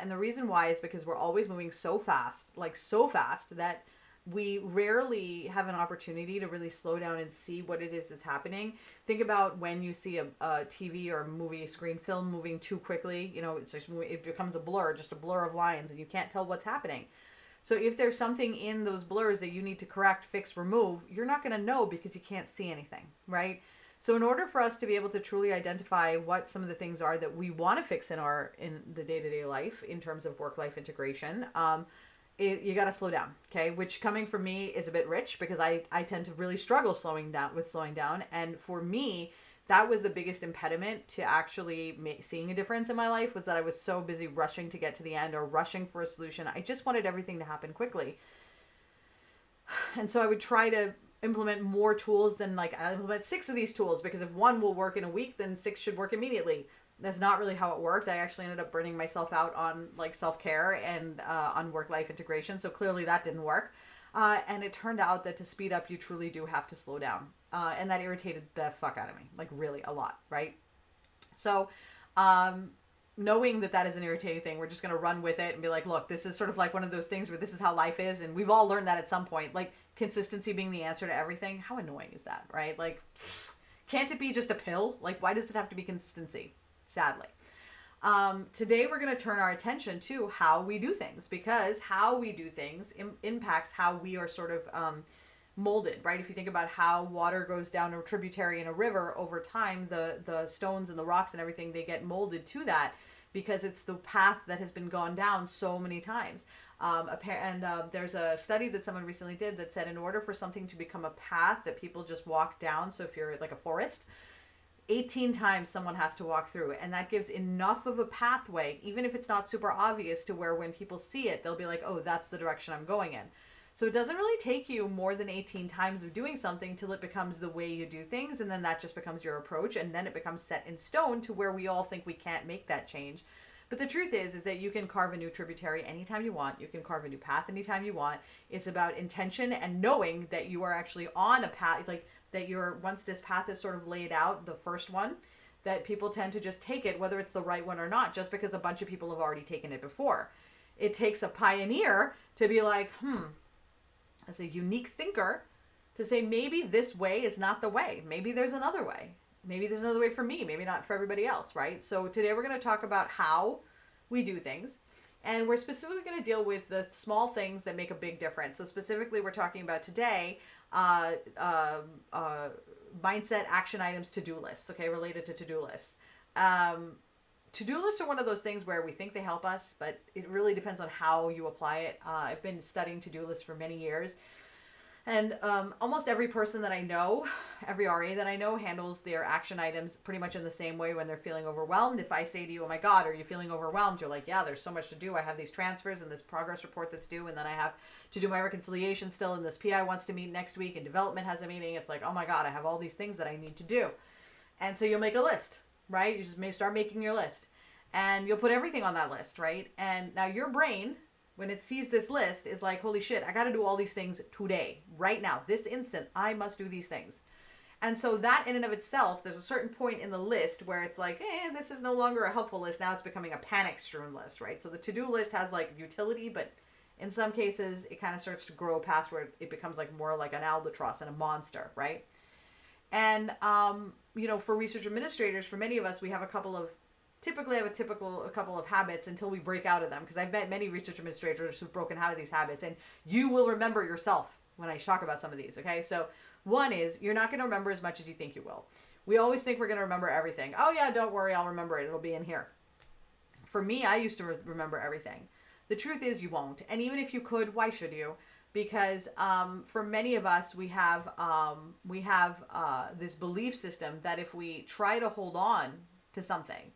And the reason why is because we're always moving so fast, like so fast, that we rarely have an opportunity to really slow down and see what it is that's happening. Think about when you see a TV or a movie screen film moving too quickly. You know, it becomes a blur, just a blur of lines, and you can't tell what's happening. So if there's something in those blurs that you need to correct, fix, remove, you're not going to know because you can't see anything, right? So in order for us to be able to truly identify what some of the things are that we want to fix in the day-to-day life in terms of work-life integration, you got to slow down, okay? Which, coming from me, is a bit rich because I tend to really struggle slowing down. And for me, that was the biggest impediment to actually seeing a difference in my life, was that I was so busy rushing to get to the end or rushing for a solution. I just wanted everything to happen quickly. And so I would try to implement more tools than, like, I implement 6 of these tools because if one will work in a week, then 6 should work immediately. That's not really how it worked. I actually ended up burning myself out on, like, self-care and on work-life integration. So clearly that didn't work. And it turned out that to speed up, you truly do have to slow down. And that irritated the fuck out of me, like really a lot, right? So knowing that that is an irritating thing, we're just going to run with it and be like, look, this is sort of like one of those things where this is how life is. And we've all learned that at some point, like consistency being the answer to everything. How annoying is that, right? Like, can't it be just a pill? Like, why does it have to be consistency? Sadly. Today we're going to turn our attention to how we do things, because how we do things impacts how we are sort of molded, right? If you think about how water goes down a tributary in a river over time, the stones and the rocks and everything, they get molded to that because it's the path that has been gone down so many times. There's a study that someone recently did that said in order for something to become a path that people just walk down, so if you're like a forest, 18 times someone has to walk through it. And that gives enough of a pathway, even if it's not super obvious, to where when people see it, they'll be like, oh, that's the direction I'm going in. So it doesn't really take you more than 18 times of doing something till it becomes the way you do things. And then that just becomes your approach. And then it becomes set in stone to where we all think we can't make that change. But the truth is that you can carve a new tributary anytime you want. You can carve a new path anytime you want. It's about intention and knowing that you are actually on a path, like that you're, once this path is sort of laid out, the first one, that people tend to just take it, whether it's the right one or not, just because a bunch of people have already taken it before. It takes a pioneer to be like, as a unique thinker, to say maybe this way is not the way. Maybe there's another way. Maybe there's another way for me, maybe not for everybody else, right? So today we're going to talk about how we do things. And we're specifically going to deal with the small things that make a big difference. So specifically, we're talking about today, mindset, action items, to-do lists, okay, related to to-do lists. To-do lists are one of those things where we think they help us, but it really depends on how you apply it. I've been studying to-do lists for many years. And almost every person that I know, every RA that I know, handles their action items pretty much in the same way when they're feeling overwhelmed. If I say to you, oh my God, are you feeling overwhelmed? You're like, yeah, there's so much to do. I have these transfers and this progress report that's due, and then I have to do my reconciliation still, and this PI wants to meet next week, and development has a meeting. It's like, oh my God, I have all these things that I need to do. And so you'll make a list, right? You just may start making your list. And you'll put everything on that list, right? And now your brain, when it sees this list, is like, holy shit, I got to do all these things today, right now, this instant, I must do these things. And so that in and of itself, there's a certain point in the list where it's like, this is no longer a helpful list. Now it's becoming a panic-strewn list, right? So the to-do list has like utility, but in some cases, it kind of starts to grow past where it becomes like more like an albatross and a monster, right? And, for research administrators, for many of us, we have a couple of habits until we break out of them. Because I've met many research administrators who've broken out of these habits, and you will remember yourself when I talk about some of these, okay? So one is, you're not going to remember as much as you think you will. We always think we're going to remember everything. Oh yeah, don't worry, I'll remember it. It'll be in here. For me, I used to remember everything. The truth is you won't. And even if you could, why should you? Because for many of us, we have this belief system that if we try to hold on to something,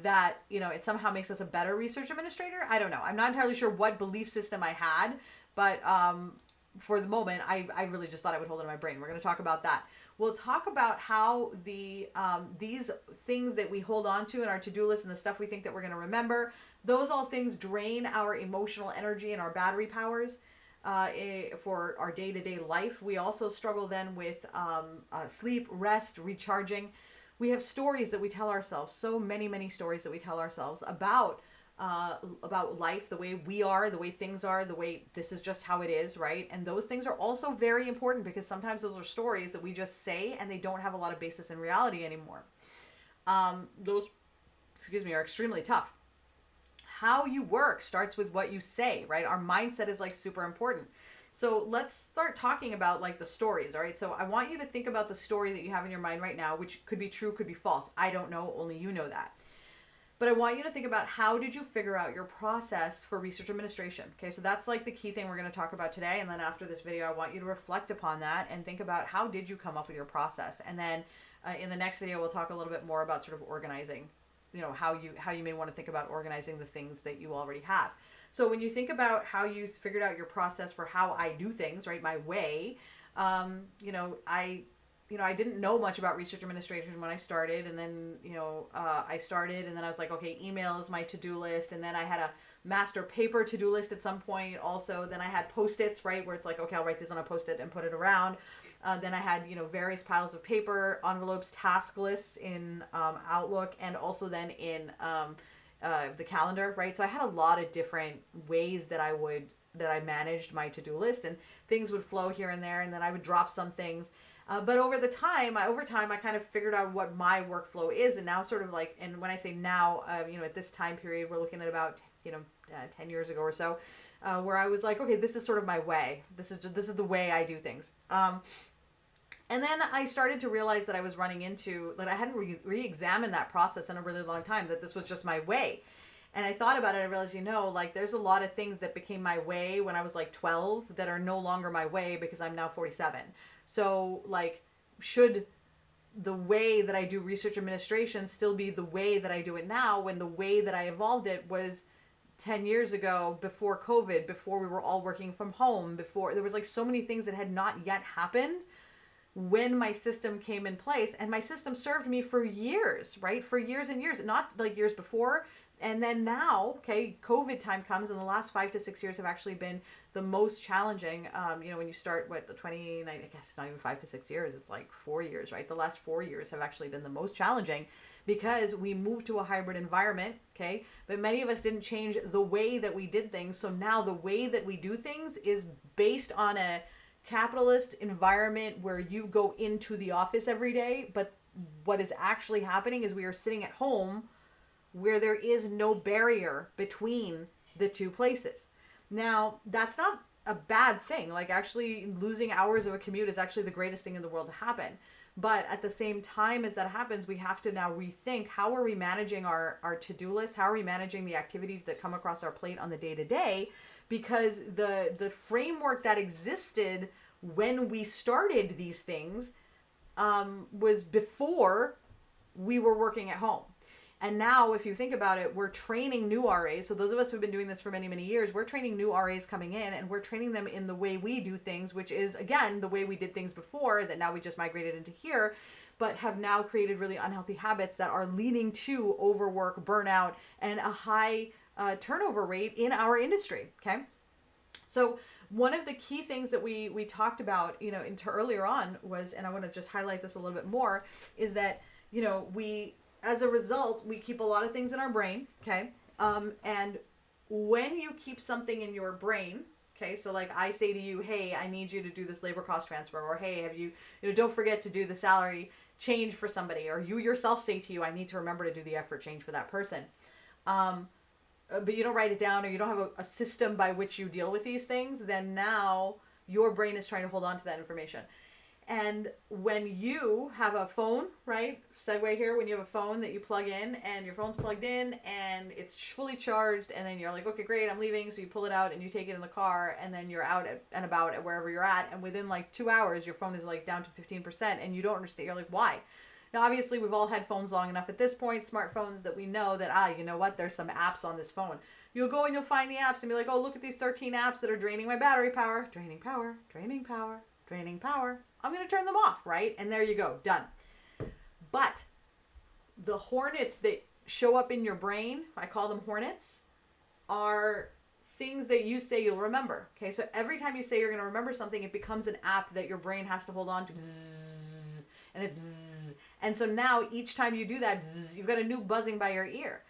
that, it somehow makes us a better research administrator. I don't know. I'm not entirely sure what belief system I had, but for the moment, I really just thought I would hold it in my brain. We're going to talk about that. We'll talk about how these things that we hold on to in our to-do list and the stuff we think that we're going to remember, those all things drain our emotional energy and our battery powers for our day-to-day life. We also struggle then with sleep, rest, recharging. We have stories that we tell ourselves, so many, many stories that we tell ourselves about about life, the way we are, the way things are, the way this is just how it is, right? And those things are also very important because sometimes those are stories that we just say and they don't have a lot of basis in reality anymore. Those, are extremely tough. How you work starts with what you say, right? Our mindset is like super important. So let's start talking about like the stories, all right? So I want you to think about the story that you have in your mind right now, which could be true, could be false. I don't know, only you know that. But I want you to think about how did you figure out your process for research administration? Okay, so that's like the key thing we're going to talk about today. And then after this video, I want you to reflect upon that and think about how did you come up with your process. And then in the next video, we'll talk a little bit more about sort of organizing, how you may want to think about organizing the things that you already have. So when you think about how you figured out your process for how I do things, right, my way, I didn't know much about research administration when I started, and then, I started, and then I was like, okay, email is my to-do list, and then I had a master paper to-do list at some point also. Then I had Post-its, right, where it's like, okay, I'll write this on a Post-it and put it around. Then I had, various piles of paper, envelopes, task lists in Outlook, and also then in the calendar, right? So I had a lot of different ways that I managed my to-do list, and things would flow here and there, and then I would drop some things. But over time, I kind of figured out what my workflow is, and now sort of like, and when I say now, at this time period, we're looking at about, 10 years ago or so, where I was like, okay, this is sort of my way. This is the way I do things. And then I started to realize that I was running into, that I hadn't re-examined that process in a really long time, that this was just my way. And I thought about it, I realized, there's a lot of things that became my way when I was like 12 that are no longer my way because I'm now 47. So should the way that I do research administration still be the way that I do it now, when the way that I evolved it was 10 years ago, before COVID, before we were all working from home, before there was like so many things that had not yet happened when my system came in place. And my system served me for years, right? For years and years, not like years before. And then now, okay, COVID time comes, and the last 5 to 6 years have actually been the most challenging. When you start the 29, I guess it's not even 5 to 6 years, it's like 4 years, right? The last 4 years have actually been the most challenging because we moved to a hybrid environment, okay? But many of us didn't change the way that we did things. So now the way that we do things is based on a capitalist environment where you go into the office every day. But what is actually happening is we are sitting at home where there is no barrier between the two places. Now, that's not a bad thing. Like, actually losing hours of a commute is actually the greatest thing in the world to happen. But at the same time as that happens, we have to now rethink, how are we managing our to-do list? How are we managing the activities that come across our plate on the day-to-day? Because the framework that existed when we started these things was before we were working at home. And now, if you think about it, we're training new RAs. So those of us who've been doing this for many, many years, we're training new RAs coming in, and we're training them in the way we do things, which is, again, the way we did things before, that now we just migrated into here, but have now created really unhealthy habits that are leading to overwork, burnout, and a high turnover rate in our industry, okay? So one of the key things that we talked about, into earlier on was, and I want to just highlight this a little bit more, is that, as a result, we keep a lot of things in our brain, okay? And when you keep something in your brain, okay, so like I say to you, hey, I need you to do this labor cost transfer, or hey, have you don't forget to do the salary change for somebody, or you yourself say to you, I need to remember to do the effort change for that person. But you don't write it down, or you don't have a system by which you deal with these things, then now your brain is trying to hold on to that information. And when you have a phone, right, segue here, when you have a phone that you plug in, and your phone's plugged in and it's fully charged, and then you're like, okay, great, I'm leaving. So you pull it out and you take it in the car, and then you're out and about at wherever you're at. And within like 2 hours, your phone is like down to 15%, and you don't understand. You're like, why? Now, obviously, we've all had phones long enough at this point, smartphones, that we know that, you know what, there's some apps on this phone. You'll go and you'll find the apps and be like, oh, look at these 13 apps that are draining my battery power. Draining power, draining power, draining power. I'm going to turn them off, right? And there you go, done. But the hornets that show up in your brain, I call them hornets, are things that you say you'll remember. Okay, so every time you say you're going to remember something, it becomes an app that your brain has to hold on to. Bzzz, and it bzzz. And so now each time you do that, bzzz, you've got a new buzzing by your ear.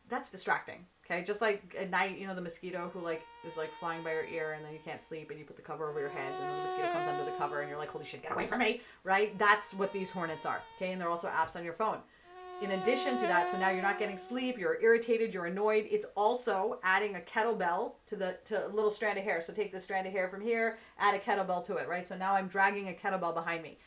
that's distracting. Okay, just like at night, the mosquito who like is like flying by your ear and then you can't sleep and you put the cover over your head and then the mosquito comes under the cover and you're like, holy shit, get away from me, right? That's what these hornets are. Okay, and they're also apps on your phone. In addition to that, so now you're not getting sleep, you're irritated, you're annoyed. It's also adding a kettlebell to a little strand of hair. So take the strand of hair from here, add a kettlebell to it, right? So now I'm dragging a kettlebell behind me.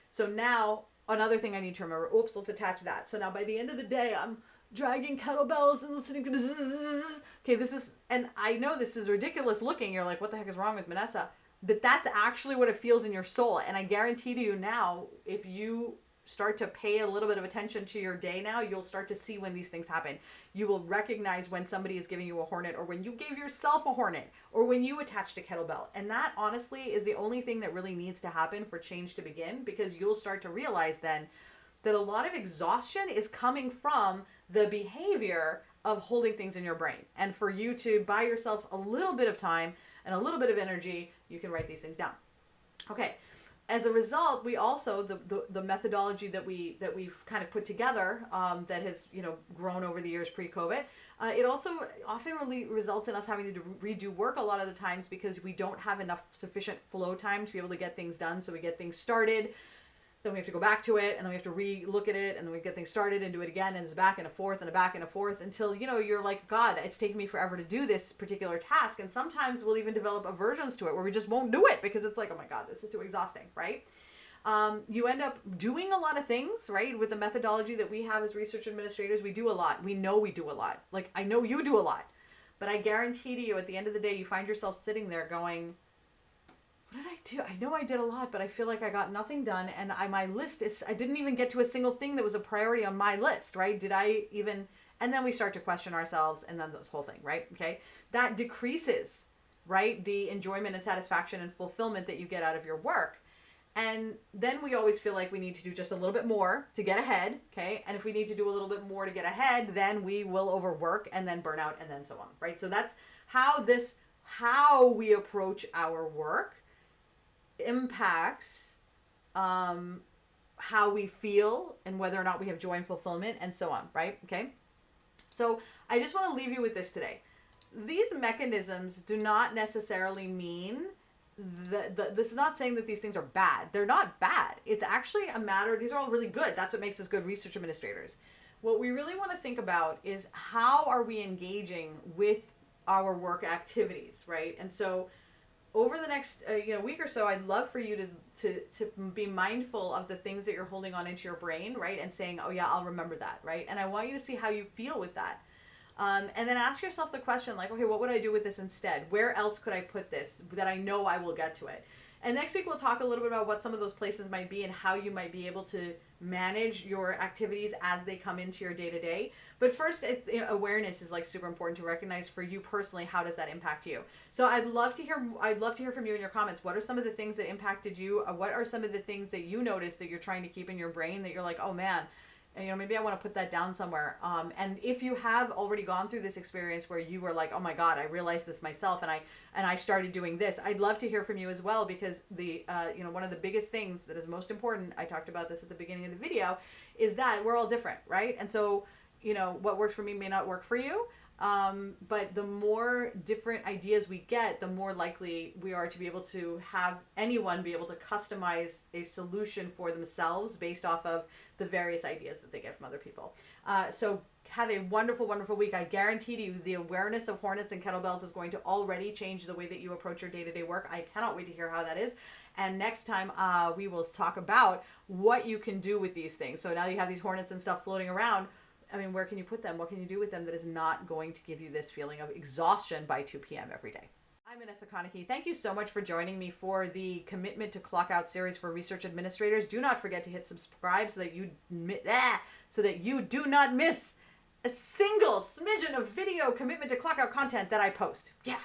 So now another thing I need to remember, oops, let's attach that. So now by the end of the day, I'm dragging kettlebells and listening to bzzz. Okay, and I know this is ridiculous looking. You're like, what the heck is wrong with Vanessa? But that's actually what it feels in your soul. And I guarantee to you now, if you start to pay a little bit of attention to your day now, you'll start to see when these things happen. You will recognize when somebody is giving you a hornet, or when you gave yourself a hornet, or when you attached a kettlebell. And that honestly is the only thing that really needs to happen for change to begin, because you'll start to realize then that a lot of exhaustion is coming from the behavior of holding things in your brain. And for you to buy yourself a little bit of time and a little bit of energy, you can write these things down. Okay. As a result, we also, the methodology that we've kind of put together, that has, grown over the years pre-COVID, it also often really results in us having to redo work a lot of the times because we don't have enough sufficient flow time to be able to get things done. So we get things started, then we have to go back to it, and then we have to re-look at it, and then we get things started and do it again, and it's back and a forth and a back and a forth until, you're like, God, it's taking me forever to do this particular task. And sometimes we'll even develop aversions to it where we just won't do it because it's like, oh my God, this is too exhausting, right? You end up doing a lot of things, right? With the methodology that we have as research administrators, we do a lot. We know we do a lot. Like, I know you do a lot. But I guarantee to you, at the end of the day, you find yourself sitting there going, what did I do? I know I did a lot, but I feel like I got nothing done. And my list is, I didn't even get to a single thing that was a priority on my list, right? Did I even, and then we start to question ourselves and then this whole thing, right? Okay. That decreases, right? The enjoyment and satisfaction and fulfillment that you get out of your work. And then we always feel like we need to do just a little bit more to get ahead. Okay. And if we need to do a little bit more to get ahead, then we will overwork and then burn out and then so on, right? So that's how we approach our work impacts how we feel and whether or not we have joy and fulfillment and so on, right? Okay. So I just want to leave you with this today. These mechanisms do not necessarily mean that this is not saying that these things are bad. They're not bad. It's actually a matter, these are all really good. That's what makes us good research administrators. What we really want to think about is how are we engaging with our work activities, right? And so over the next week or so, I'd love for you to be mindful of the things that you're holding on into your brain, right? And saying, oh yeah, I'll remember that, right? And I want you to see how you feel with that. And then ask yourself the question, like, okay, what would I do with this instead? Where else could I put this that I know I will get to it? And next week, we'll talk a little bit about what some of those places might be and how you might be able to manage your activities as they come into your day-to-day. But first, awareness is like super important to recognize for you personally. How does that impact you? So I'd love to hear from you in your comments. What are some of the things that impacted you? What are some of the things that you noticed that you're trying to keep in your brain that you're like, oh man, maybe I want to put that down somewhere. And if you have already gone through this experience where you were like, oh my God, I realized this myself and I started doing this, I'd love to hear from you as well, because one of the biggest things that is most important, I talked about this at the beginning of the video, is that we're all different, right? And so, what works for me may not work for you. But the more different ideas we get, the more likely we are to be able to have anyone be able to customize a solution for themselves based off of the various ideas that they get from other people. So have a wonderful, wonderful week. I guarantee you the awareness of hornets and kettlebells is going to already change the way that you approach your day-to-day work. I cannot wait to hear how that is. And next time we will talk about what you can do with these things. So now you have these hornets and stuff floating around. Where can you put them? What can you do with them that is not going to give you this feeling of exhaustion by 2 p.m. every day? I'm Vanessa Konecki. Thank you so much for joining me for the Commitment to Clock Out series for research administrators. Do not forget to hit subscribe so that you do not miss a single smidgen of video Commitment to Clock Out content that I post. Yeah.